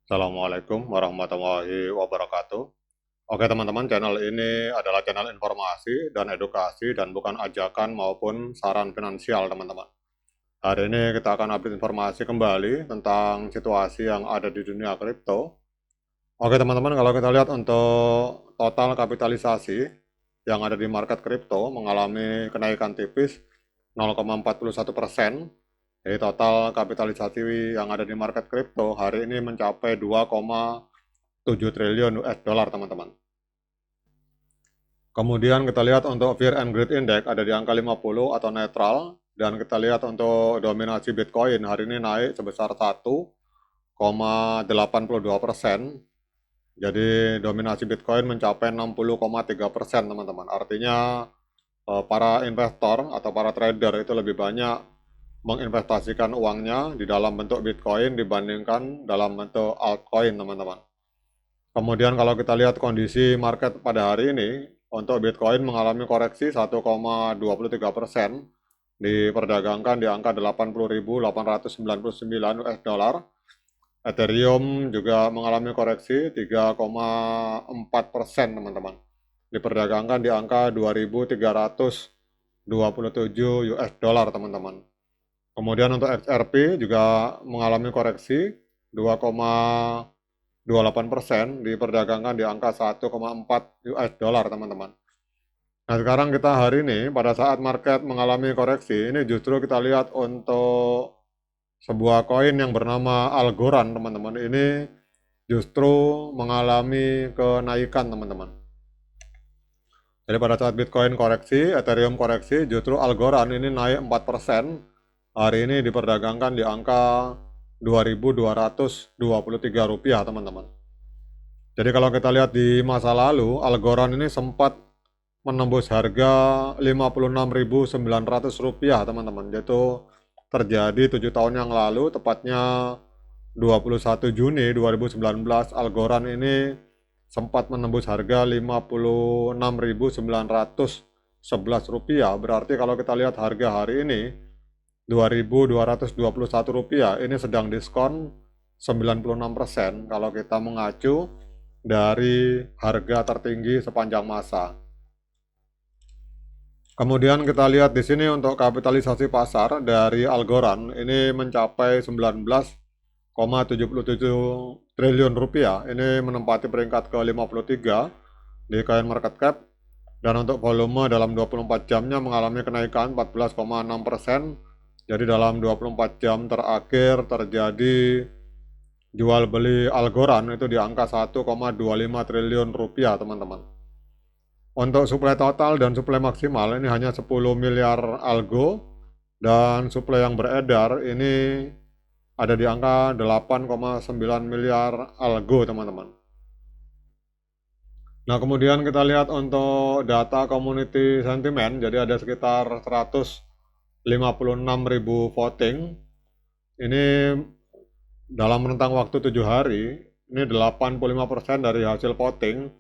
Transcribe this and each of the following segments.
Assalamualaikum warahmatullahi wabarakatuh. Oke teman-teman, channel ini adalah channel informasi dan edukasi dan bukan ajakan maupun saran finansial teman-teman. Hari ini kita akan update informasi kembali tentang situasi yang ada di dunia kripto. Oke teman-teman, kalau kita lihat untuk total kapitalisasi yang ada di market kripto mengalami kenaikan tipis 0,41%. Jadi total kapitalisasi yang ada di market kripto hari ini mencapai 2,7 triliun US dollar teman-teman. Kemudian kita lihat untuk Fear and Greed Index ada di angka 50 atau netral, dan kita lihat untuk dominasi Bitcoin hari ini naik sebesar 1,82%. Jadi dominasi Bitcoin mencapai 60,3% teman-teman. Artinya para investor atau para trader itu lebih banyak menginvestasikan uangnya di dalam bentuk Bitcoin dibandingkan dalam bentuk altcoin teman-teman. Kemudian kalau kita lihat kondisi market pada hari ini, untuk Bitcoin mengalami koreksi 1,23%, diperdagangkan di angka 80.899 US dollar. Ethereum juga mengalami koreksi 3,4% teman-teman, diperdagangkan di angka 2.327 US dollar teman-teman. Kemudian untuk XRP juga mengalami koreksi 2,28%, diperdagangkan di angka 1,4 US dollar teman-teman. Nah sekarang kita hari ini pada saat market mengalami koreksi, ini justru kita lihat untuk sebuah koin yang bernama Algorand teman-teman. Ini justru mengalami kenaikan teman-teman. Jadi pada saat Bitcoin koreksi, Ethereum koreksi, justru Algorand ini naik 4%. Hari ini diperdagangkan di angka Rp2.223 teman-teman. Jadi kalau kita lihat di masa lalu, Algorand ini sempat menembus harga Rp56.900 teman-teman. Itu terjadi 7 tahun yang lalu, tepatnya 21 Juni 2019, Algorand ini sempat menembus harga Rp56.911. Berarti kalau kita lihat harga hari ini Rp2.221, ini sedang diskon 96% kalau kita mengacu dari harga tertinggi sepanjang masa. Kemudian kita lihat di sini untuk kapitalisasi pasar dari Algorand ini mencapai 19,77 triliun rupiah. Ini menempati peringkat ke-53 di CoinMarketCap, dan untuk volume dalam 24 jamnya mengalami kenaikan 14,6%. Jadi dalam 24 jam terakhir terjadi jual beli Algorand itu di angka 1,25 triliun rupiah teman-teman. Untuk suplai total dan suplai maksimal ini hanya 10 miliar algo, dan suplai yang beredar ini ada di angka 8,9 miliar algo teman-teman. Nah kemudian kita lihat untuk data community sentiment, jadi ada sekitar 156.000 voting. Ini dalam rentang waktu 7 hari, ini 85% dari hasil voting.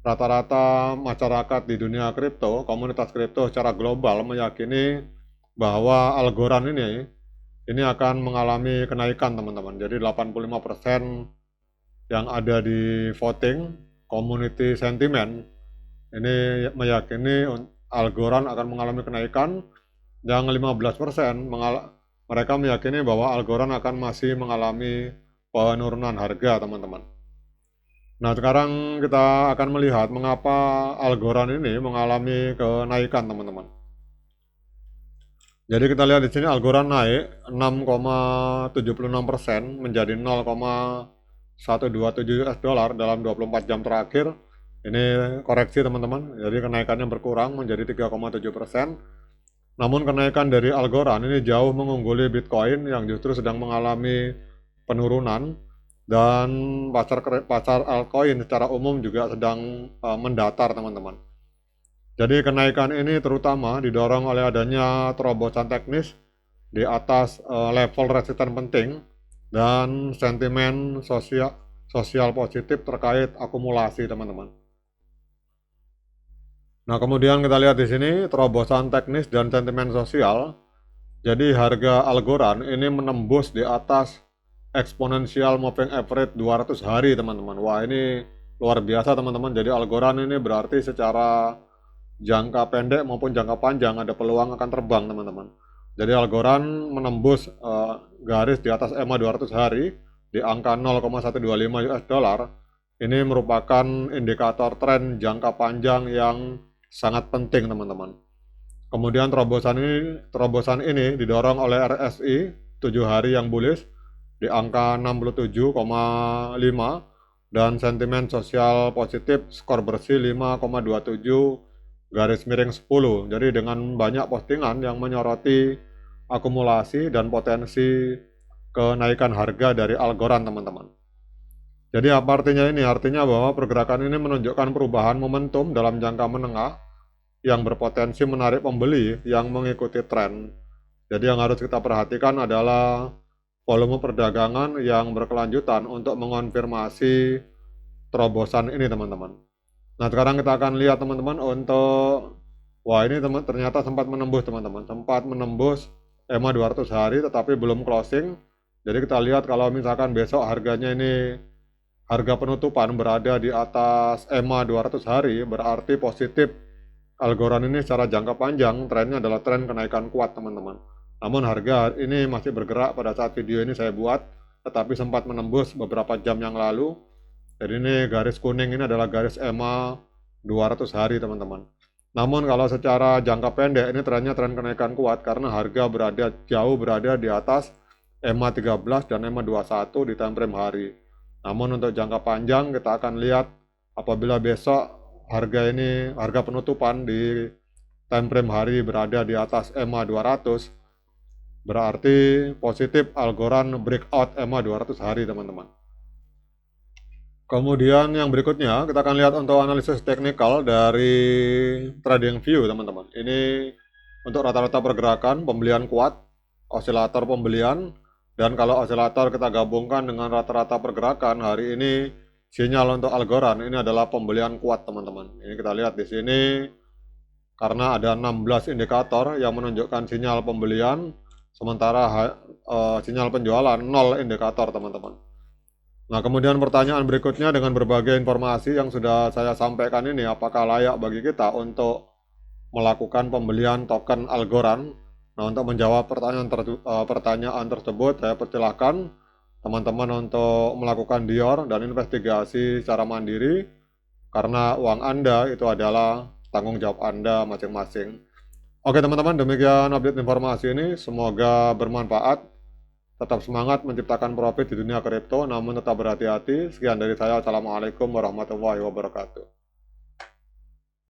Rata-rata masyarakat di dunia kripto, komunitas kripto secara global meyakini bahwa Algorand ini akan mengalami kenaikan teman-teman. Jadi 85% yang ada di voting community sentiment ini meyakini Algorand akan mengalami kenaikan. Yang 15% mereka meyakini bahwa Algorand akan masih mengalami penurunan harga teman-teman. Nah sekarang kita akan melihat mengapa Algorand ini mengalami kenaikan teman-teman. Jadi kita lihat di sini Algorand naik 6,76% menjadi 0,127 US dollar dalam 24 jam terakhir. Ini koreksi teman-teman, jadi kenaikannya berkurang menjadi 3,7%. Namun kenaikan dari Algorand ini jauh mengungguli Bitcoin yang justru sedang mengalami penurunan, dan pasar altcoin secara umum juga sedang mendatar teman-teman. Jadi kenaikan ini terutama didorong oleh adanya terobosan teknis di atas level resisten penting dan sentimen sosial positif terkait akumulasi teman-teman. Nah, kemudian kita lihat di sini terobosan teknis dan sentimen sosial. Jadi harga Algorand ini menembus di atas exponential moving average 200 hari teman-teman. Wah, ini luar biasa teman-teman. Jadi Algorand ini berarti secara jangka pendek maupun jangka panjang ada peluang akan terbang teman-teman. Jadi Algorand menembus garis di atas EMA 200 hari di angka 0,125 US dollar. Ini merupakan indikator tren jangka panjang yang sangat penting teman-teman. Kemudian terobosan ini didorong oleh RSI 7 hari yang bullish di angka 67,5 dan sentimen sosial positif skor bersih 5,27 garis miring 10. Jadi dengan banyak postingan yang menyoroti akumulasi dan potensi kenaikan harga dari Algorand teman-teman. Jadi apa artinya ini? Artinya bahwa pergerakan ini menunjukkan perubahan momentum dalam jangka menengah yang berpotensi menarik pembeli yang mengikuti tren. Jadi yang harus kita perhatikan adalah volume perdagangan yang berkelanjutan untuk mengonfirmasi terobosan ini teman-teman. Nah sekarang kita akan lihat teman-teman untuk, wah ini ternyata sempat menembus teman-teman, sempat menembus EMA 200 hari tetapi belum closing. Jadi kita lihat kalau misalkan besok harganya ini, harga penutupan berada di atas EMA 200 hari, berarti positif Algorand ini secara jangka panjang trennya adalah tren kenaikan kuat teman-teman. Namun harga ini masih bergerak pada saat video ini saya buat, tetapi sempat menembus beberapa jam yang lalu. Jadi ini garis kuning ini adalah garis EMA 200 hari teman-teman. Namun kalau secara jangka pendek ini trennya tren kenaikan kuat karena harga jauh berada di atas EMA 13 dan EMA 21 di time frame hari. Namun untuk jangka panjang kita akan lihat apabila besok harga penutupan di time frame hari berada di atas EMA 200, berarti positif Algorand breakout EMA 200 hari teman-teman. Kemudian yang berikutnya kita akan lihat untuk analisis teknikal dari TradingView teman-teman. Ini untuk rata-rata pergerakan pembelian kuat, osilator pembelian, dan kalau osilator kita gabungkan dengan rata-rata pergerakan hari ini, sinyal untuk Algorand ini adalah pembelian kuat teman-teman. Ini kita lihat di sini karena ada 16 indikator yang menunjukkan sinyal pembelian, sementara sinyal penjualan 0 indikator teman-teman. Nah kemudian pertanyaan berikutnya, dengan berbagai informasi yang sudah saya sampaikan ini, apakah layak bagi kita untuk melakukan pembelian token Algorand? Nah untuk menjawab pertanyaan tersebut, saya persilahkan teman-teman untuk melakukan dior dan investigasi secara mandiri, karena uang Anda itu adalah tanggung jawab Anda masing-masing. Oke teman-teman, demikian update informasi ini, semoga bermanfaat. Tetap semangat menciptakan profit di dunia kripto, namun tetap berhati-hati. Sekian dari saya, Assalamualaikum warahmatullahi wabarakatuh.